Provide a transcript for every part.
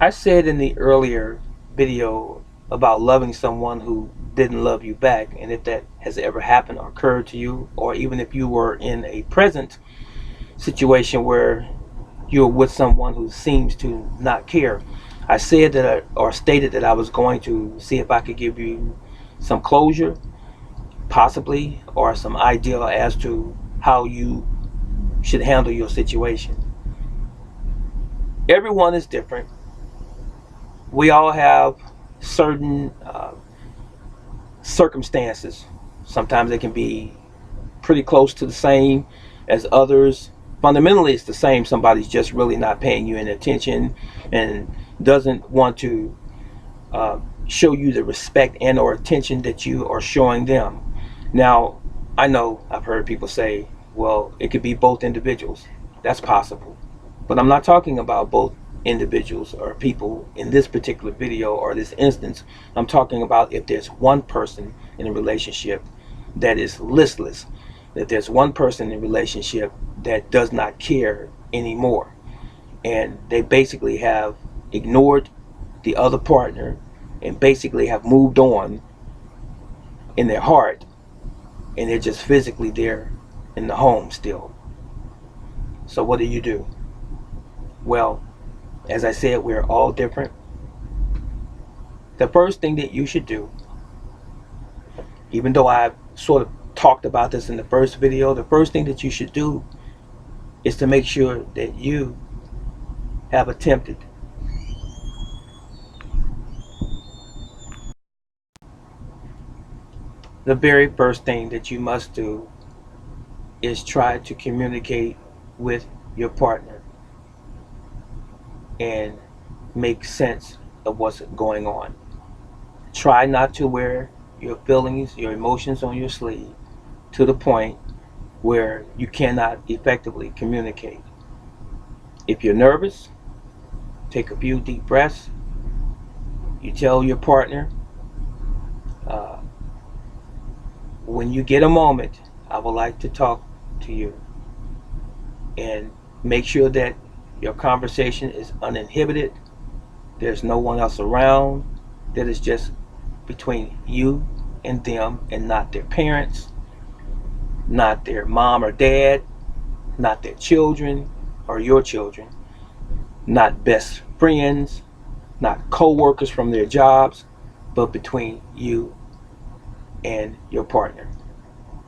I said in the earlier video about loving someone who didn't love you back, and if that has ever happened or occurred to you, or even if you were in a present situation where you're with someone who seems to not care. I said that, or stated that I was going to see if I could give you some closure, possibly, or some idea as to how you should handle your situation. Everyone is different. We all have certain circumstances. Sometimes they can be pretty close to the same as others. Fundamentally, it's the same. Somebody's just really not paying you any attention and doesn't want to uh, show you the respect and or attention that you are showing them. Now, I know I've heard people say, well, it could be both individuals. That's possible. But I'm not talking about both individuals or people in this particular video or this instance. I'm talking about if there's one person in a relationship that is listless, that there's one person in a relationship that does not care anymore, and they basically have ignored the other partner and basically have moved on in their heart, and they're just physically there in the home still. So what do you do? Well, as I said, we're all different. The first thing that you should do, even though I sort of talked about this in the first video, the first thing that you should do is to make sure that you have attempted the very first thing that you must do is try to communicate with your partner and make sense of what's going on. Try not to wear your feelings, your emotions on your sleeve to the point where you cannot effectively communicate. If you're nervous, take a few deep breaths. You tell your partner, uh, when you get a moment, I would like to talk to you. And make sure that your conversation is uninhibited. There's no one else around. That is just between you and them and not their parents, not their mom or dad, not their children or your children, not best friends, not co-workers from their jobs, but between you and your partner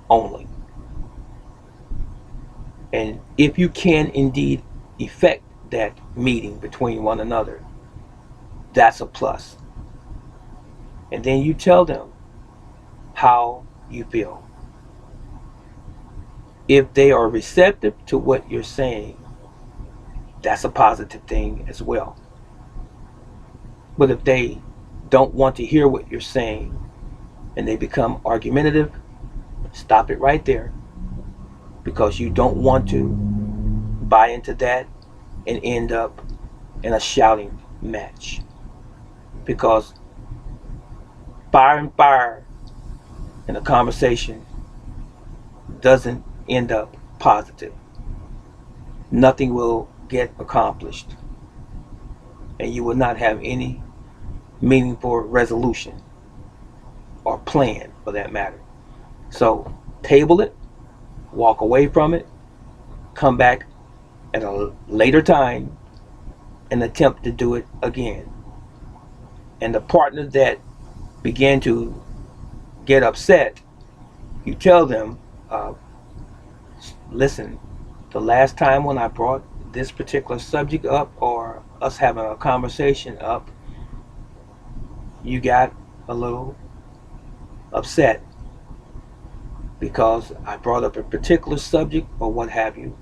only. And if you can indeed effect that meeting between one another, that's a plus. And then you tell them how you feel. If they are receptive to what you're saying, that's a positive thing as well. But if they don't want to hear what you're saying and they become argumentative, stop it right there, because you don't want to buy into that and end up in a shouting match. Because fire and fire in a conversation doesn't end up positive. Nothing will get accomplished, and you will not have any meaningful resolution or plan for that matter. So table it, walk away from it, come back at a later time and attempt to do it again. And the partner that began to get upset, you tell them, listen, the last time when I brought this particular subject up or us having a conversation up, you got a little upset because I brought up a particular subject or what have you.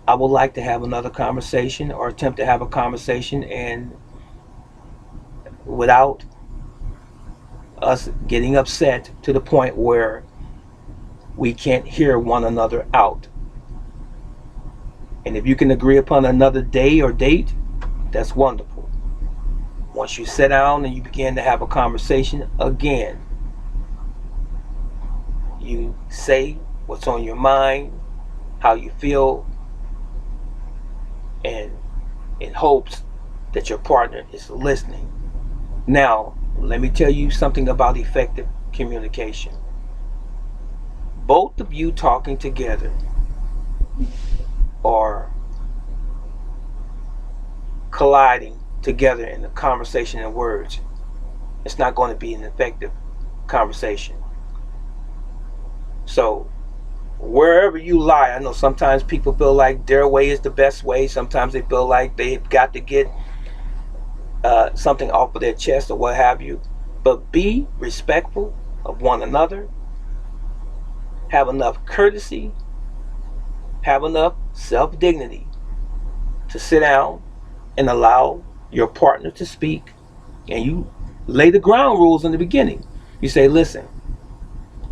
I would like to have another conversation or attempt to have a conversation, and without us getting upset to the point where we can't hear one another out. And if you can agree upon another day or date, that's wonderful. Once you sit down and you begin to have a conversation again, you say what's on your mind, how you feel, and in hopes that your partner is listening. Now, let me tell you something about effective communication. Both of you talking together or colliding together in the conversation and words, it's not going to be an effective conversation. So wherever you lie, I know sometimes people feel like their way is the best way. Sometimes they feel like they've got to get something off of their chest or what have you. But be respectful of one another. Have enough courtesy. Have enough self-dignity to sit down and allow your partner to speak. And you lay the ground rules in the beginning. You say, listen,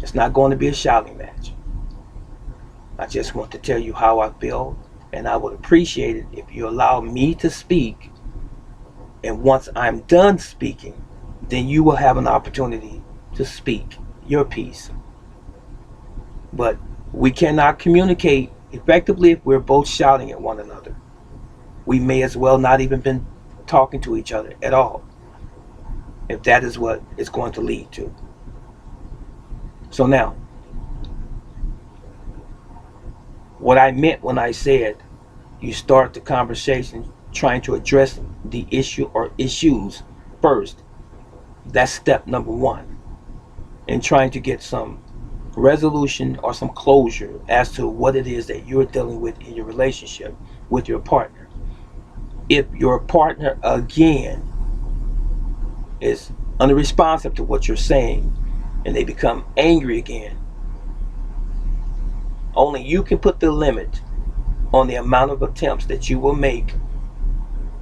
it's not going to be a shouting match. I just want to tell you how I feel, and I would appreciate it if you allow me to speak. And once I'm done speaking, then you will have an opportunity to speak your piece. But we cannot communicate effectively if we're both shouting at one another. We may as well not even been talking to each other at all, if that is what it's going to lead to. So now, what I meant when I said you start the conversation trying to address the issue or issues first, that's step number one in trying to get some resolution or some closure as to what it is that you're dealing with in your relationship with your partner. If your partner again is unresponsive to what you're saying and they become angry again, only you can put the limit on the amount of attempts that you will make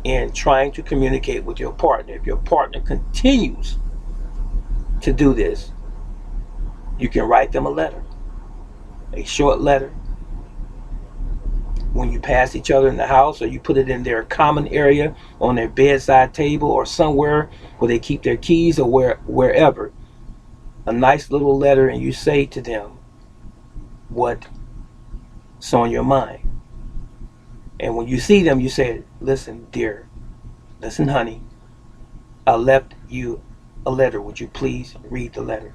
in trying to communicate with your partner. If your partner continues to do this, you can write them a letter, a short letter. When you pass each other in the house, or you put it in their common area on their bedside table or somewhere where they keep their keys or wherever, a nice little letter, and you say to them what's on your mind. And when you see them, you say, listen, dear, listen, honey, I left you a letter. Would you please read the letter?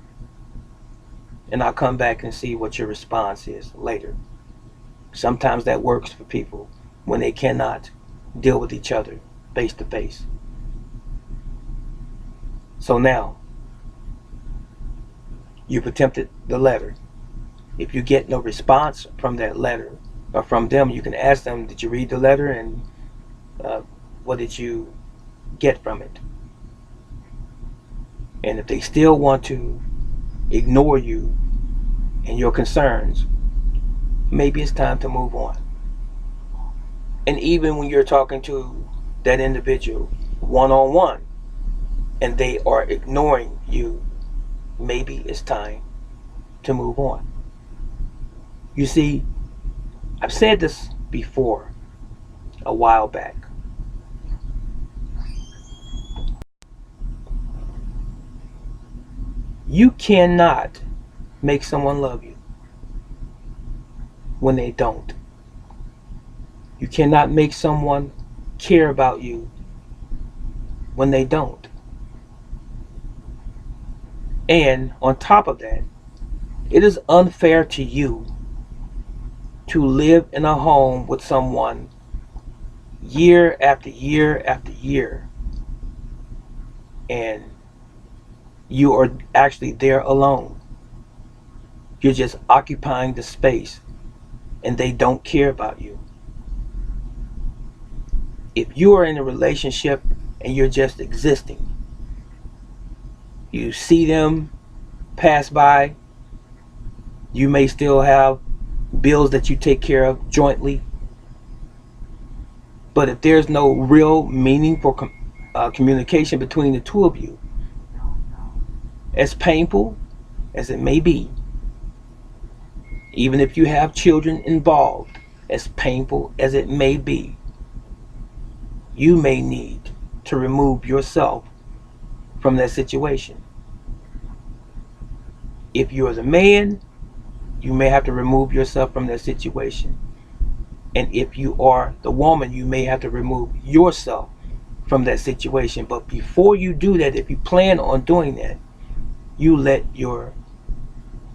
And I'll come back and see what your response is later. Sometimes that works for people when they cannot deal with each other face to face. So now, you've attempted the letter. If you get no response from that letter or from them, you can ask them, did you read the letter, and what did you get from it? And if they still want to ignore you and your concerns, maybe it's time to move on. And even when you're talking to that individual one-on-one and they are ignoring you, maybe it's time to move on. You see, I've said this before a while back. You cannot make someone love you when they don't. You cannot make someone care about you when they don't. And on top of that, it is unfair to you to live in a home with someone year after year after year, and you are actually there alone. You're just occupying the space and they don't care about you. If you are in a relationship and you're just existing, you see them pass by, you may still have bills that you take care of jointly, but if there's no real meaningful communication between the two of you, as painful as it may be, even if you have children involved, as painful as it may be, you may need to remove yourself from that situation. If you're the man, you may have to remove yourself from that situation. And if you are the woman, you may have to remove yourself from that situation. But before you do that, if you plan on doing that, you let your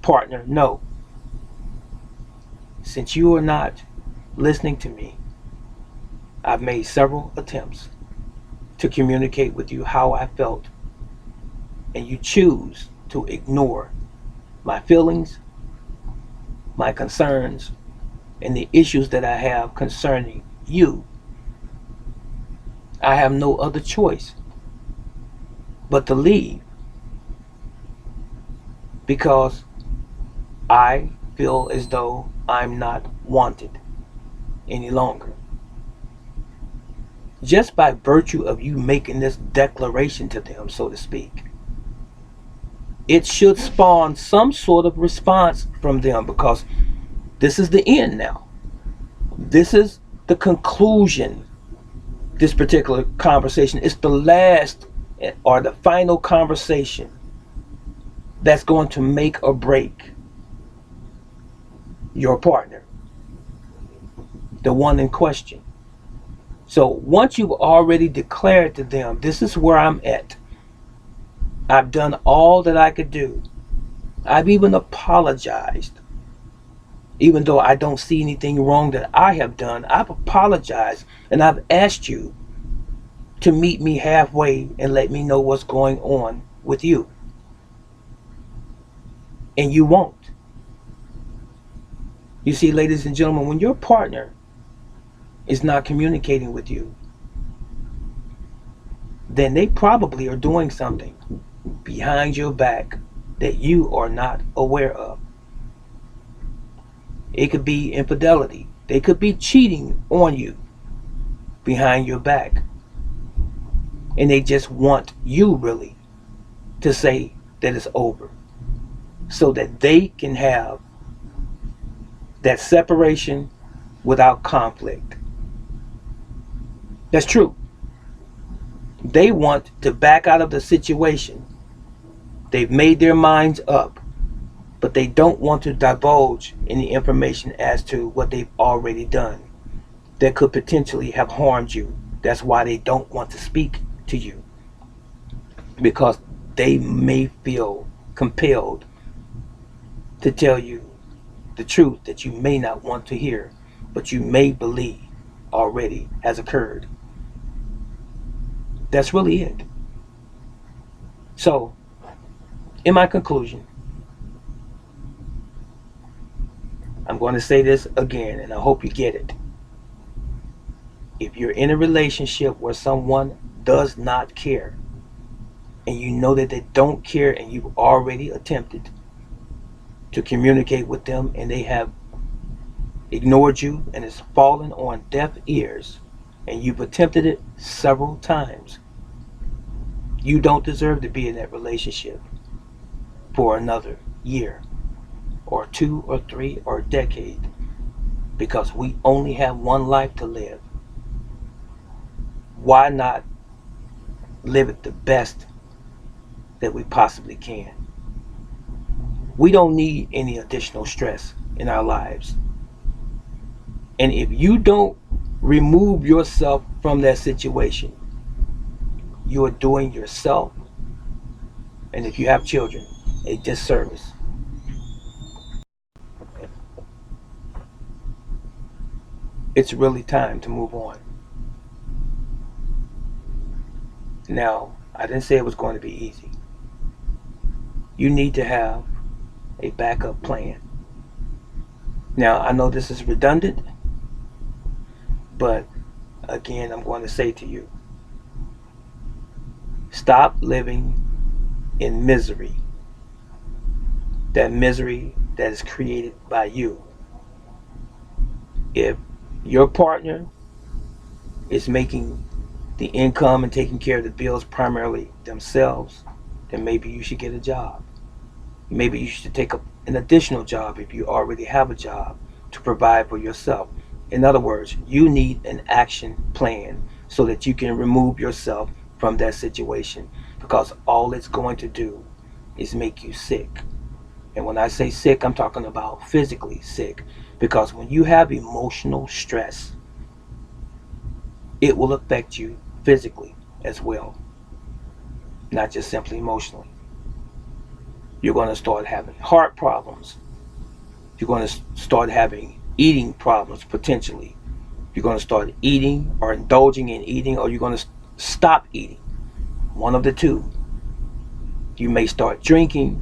partner know, since you are not listening to me, I've made several attempts to communicate with you how I felt, and you choose to ignore my feelings, my concerns, and the issues that I have concerning you. I have no other choice but to leave, because I feel as though I'm not wanted any longer. Just by virtue of you making this declaration to them, so to speak, it should spawn some sort of response from them, because this is the end now. This is the conclusion. This particular conversation is the last or the final conversation that's going to make or break your partner, the one in question. So once you've already declared to them, this is where I'm at, I've done all that I could do, I've even apologized, even though I don't see anything wrong that I have done, I've apologized and I've asked you to meet me halfway and let me know what's going on with you. And you won't. You see, ladies and gentlemen, when your partner is not communicating with you, then they probably are doing something behind your back that you are not aware of. It could be infidelity. They could be cheating on you behind your back. And they just want you really to say that it's over, so that they can have that separation without conflict. That's true. They want to back out of the situation. They've made their minds up, but they don't want to divulge any information as to what they've already done that could potentially have harmed you. That's why they don't want to speak to you, because they may feel compelled to tell you the truth that you may not want to hear, but you may believe already has occurred. That's really it. So, in my conclusion, I'm going to say this again, and I hope you get it. If you're in a relationship where someone does not care, and you know that they don't care, and you've already attempted to communicate with them, and they have ignored you, and it's fallen on deaf ears, and you've attempted it several times, you don't deserve to be in that relationship for another year or 2 or 3 or a decade, because we only have one life to live. Why not live it the best that we possibly can? We don't need any additional stress in our lives. And if you don't remove yourself from that situation, you are doing yourself, and if you have children, a disservice. It's really time to move on. Now, I didn't say it was going to be easy. You need to have a backup plan. Now, I know this is redundant, but again, I'm going to say to you, stop living in misery. That misery that is created by you. If your partner is making the income and taking care of the bills primarily themselves, then maybe you should get a job. Maybe you should take up an additional job if you already have a job to provide for yourself. In other words, you need an action plan so that you can remove yourself from that situation, because all it's going to do is make you sick. And when I say sick, I'm talking about physically sick, because when you have emotional stress, it will affect you physically. as well, not just simply emotionally. You're going to start having heart problems. You're going to start having eating problems potentially. You're going to start eating or indulging in eating, or you're going to stop eating. One of the two. You may start drinking.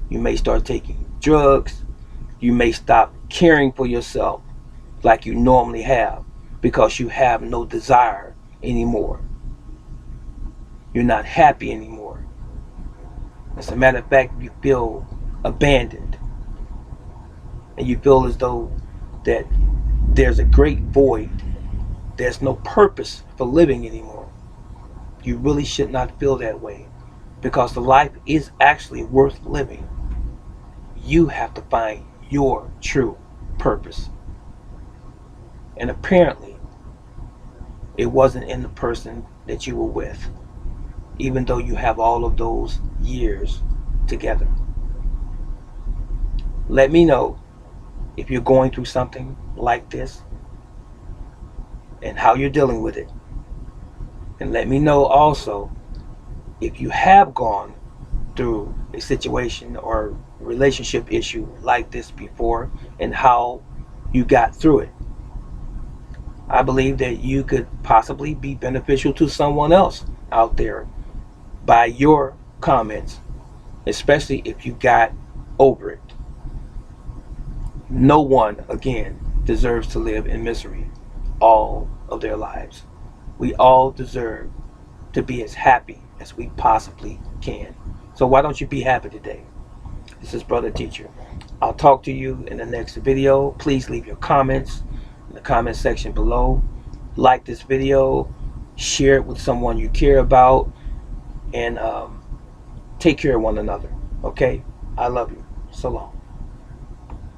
You may start taking drugs. You may stop caring for yourself like you normally have because you have no desire anymore. You're not happy anymore. As a matter of fact, you feel abandoned. And you feel as though that there's a great void. There's no purpose for living anymore. You really should not feel that way because the life is actually worth living. You have to find your true purpose. And apparently, it wasn't in the person that you were with, even though you have all of those years together. Let me know if you're going through something like this and how you're dealing with it. And let me know also if you have gone through a situation or relationship issue like this before and how you got through it. I believe that you could possibly be beneficial to someone else out there by your comments, especially if you got over it. No one, again, deserves to live in misery all of their lives. We all deserve to be as happy as we possibly can. So why don't you be happy today? This is Brother Teacher. I'll talk to you in the next video. Please leave your comments in the comment section below. Like this video, share it with someone you care about, and take care of one another. Okay? I love you. So long.